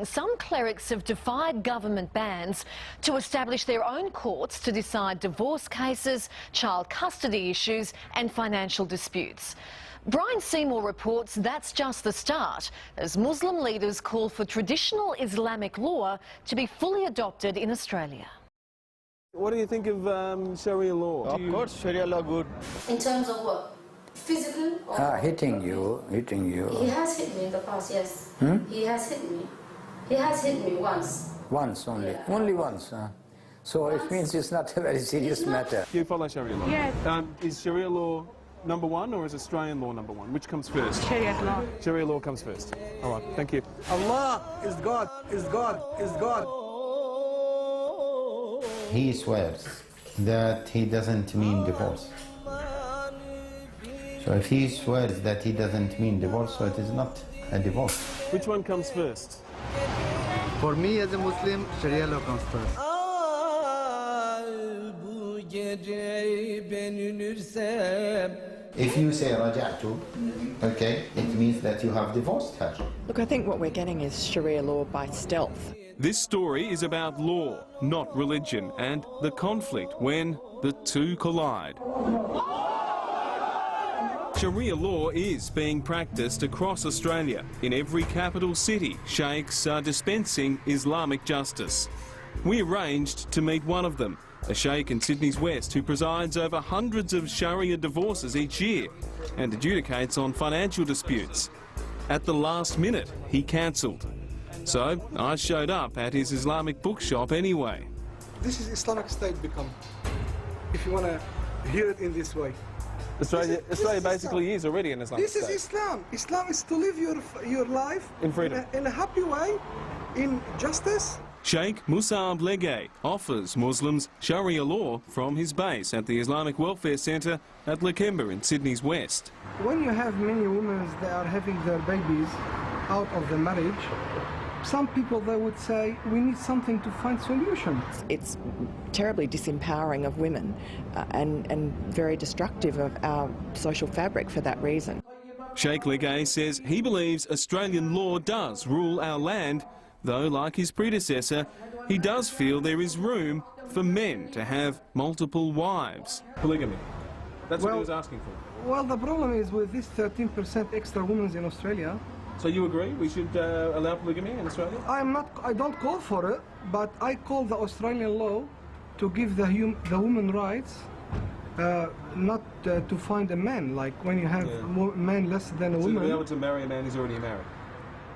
Some clerics have defied government bans to establish their own courts to decide divorce cases, child custody issues and financial disputes. Brian Seymour reports that's just the start, as Muslim leaders call for traditional Islamic law to be fully adopted in Australia. What do you think of Sharia law? Of course, Sharia law good. In terms of what? Physical? Or Hitting you. He has hit me in the past, yes. He has hit me. He has hit me once. Once only? Yeah. Only once? So it means it's not a very serious matter. Do you follow Sharia law? Yes. Is Sharia law number one or is Australian law number one? Which comes first? Sharia law. Sharia law comes first. All right, thank you. Allah is God, is God, is God. He swears that he doesn't mean divorce. So if he swears that he doesn't mean divorce, so it is not a divorce. Which one comes first? For me as a Muslim, Sharia law comes first. If you say raja'tu, okay, it means that you have divorced her. Look, I think what we're getting is Sharia law by stealth. This story is about law, not religion, and the conflict when the two collide. Sharia law is being practiced across Australia. In every capital city, sheikhs are dispensing Islamic justice. We arranged to meet one of them, a sheikh in Sydney's West who presides over hundreds of Sharia divorces each year and adjudicates on financial disputes. At the last minute, he cancelled. So I showed up at his Islamic bookshop anyway. This is Islamic State become, if you want to hear it in this way. Australia basically is already an Islamic state. This is Islam. Islam is to live your life in freedom, in a happy way, in justice. Sheikh Musab Legay offers Muslims Sharia law from his base at the Islamic Welfare Centre at Lakemba in Sydney's West. When you have many women that are having their babies out of the marriage, some people, they would say, we need something to find solution. It's terribly disempowering of women and very destructive of our social fabric for that reason. Sheikh Legay says he believes Australian law does rule our land, though, like his predecessor, he does feel there is room for men to have multiple wives. Polygamy. That's what he was asking for. Well, the problem is with this 13% extra women in Australia. So you agree we should allow polygamy in Australia? I don't call for it, but I call the Australian law to give the women rights, not to find a man. Like when you have man less than a woman. To be able to marry a man who's already married.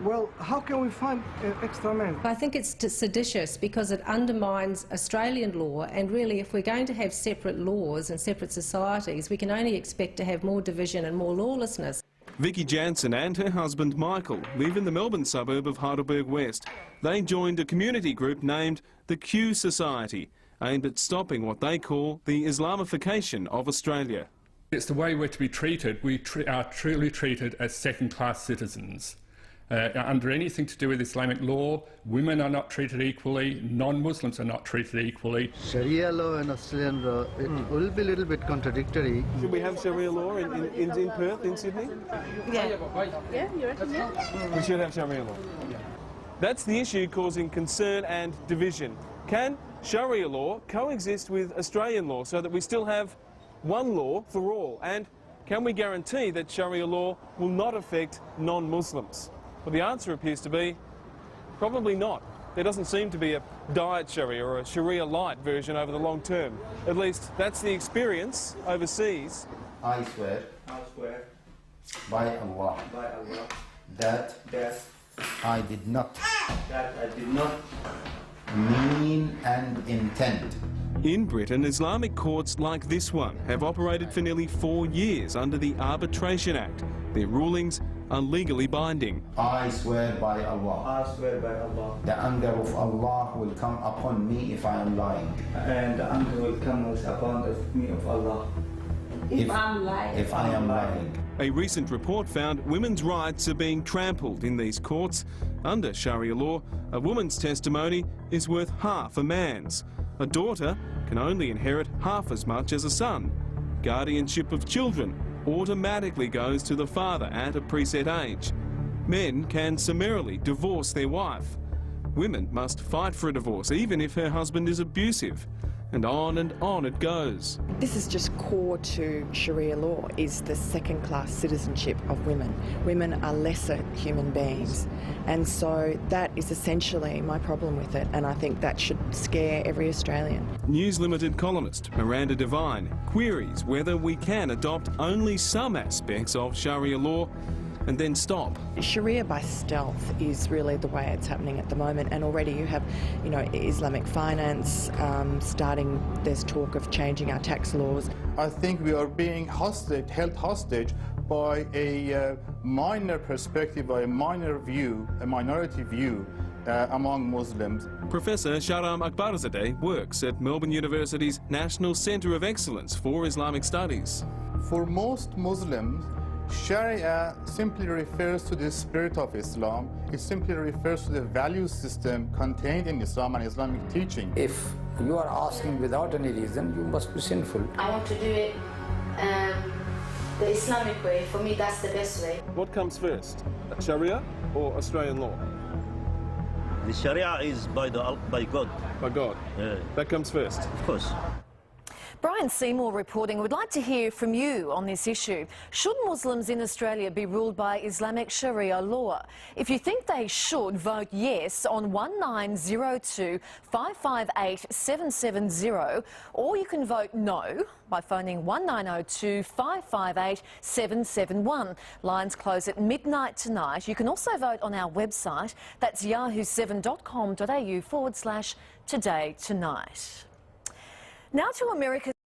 Well, how can we find extra men? I think it's seditious because it undermines Australian law, and really if we're going to have separate laws and separate societies, we can only expect to have more division and more lawlessness. Vicky Jansen and her husband Michael live in the Melbourne suburb of Heidelberg West. They joined a community group named the Q Society, aimed at stopping what they call the Islamification of Australia. It's the way we're to be treated. We are truly treated as second-class citizens. Under anything to do with Islamic law, women are not treated equally, non-Muslims are not treated equally. Sharia law and Australian law, it will be a little bit contradictory. Should we have Sharia law in Perth, in Sydney? Yeah, you reckon? Yeah. We should have Sharia law. That's the issue causing concern and division. Can Sharia law coexist with Australian law so that we still have one law for all? And can we guarantee that Sharia law will not affect non-Muslims? Well, the answer appears to be probably not. There doesn't seem to be a diet Sharia or a Sharia light version over the long term. At least that's the experience overseas. I swear by Allah that I did not mean and intend. In Britain, Islamic courts like this one have operated for nearly 4 years under the Arbitration Act. Their rulings are legally binding. I swear by Allah. I swear by Allah. The anger of Allah will come upon me if I am lying. And the anger will come upon me of Allah. If I am lying. A recent report found women's rights are being trampled in these courts. Under Sharia law, a woman's testimony is worth half a man's. A daughter can only inherit half as much as a son. Guardianship of children automatically goes to the father at a preset age. Men can summarily divorce their wife. Women must fight for a divorce even if her husband is abusive. And on it goes. This is just core to Sharia law, is the second-class citizenship of women. Women are lesser human beings, and so that is essentially my problem with it, and I think that should scare every Australian. News Limited columnist Miranda Devine queries whether we can adopt only some aspects of Sharia law and then stop. Sharia by stealth is really the way it's happening at the moment, and already you have, Islamic finance starting. There's talk of changing our tax laws. I think we are being held hostage by a minor perspective, by a minority view among Muslims. Professor Sharam Akbarzadeh works at Melbourne University's National Centre of Excellence for Islamic Studies. For most Muslims, Sharia simply refers to the spirit of Islam. It simply refers to the value system contained in Islam and Islamic teaching. If you are asking without any reason, you must be sinful. I want to do it the Islamic way. For me, that's the best way. What comes first, Sharia or Australian law? The Sharia is by God. By God? Yeah. That comes first? Of course. Brian Seymour reporting. We'd like to hear from you on this issue. Should Muslims in Australia be ruled by Islamic Sharia law? If you think they should, vote yes on 1902 558 770, or you can vote no by phoning 1902 558 771. Lines close at midnight tonight. You can also vote on our website. That's yahoo7.com.au/today tonight. Now to America.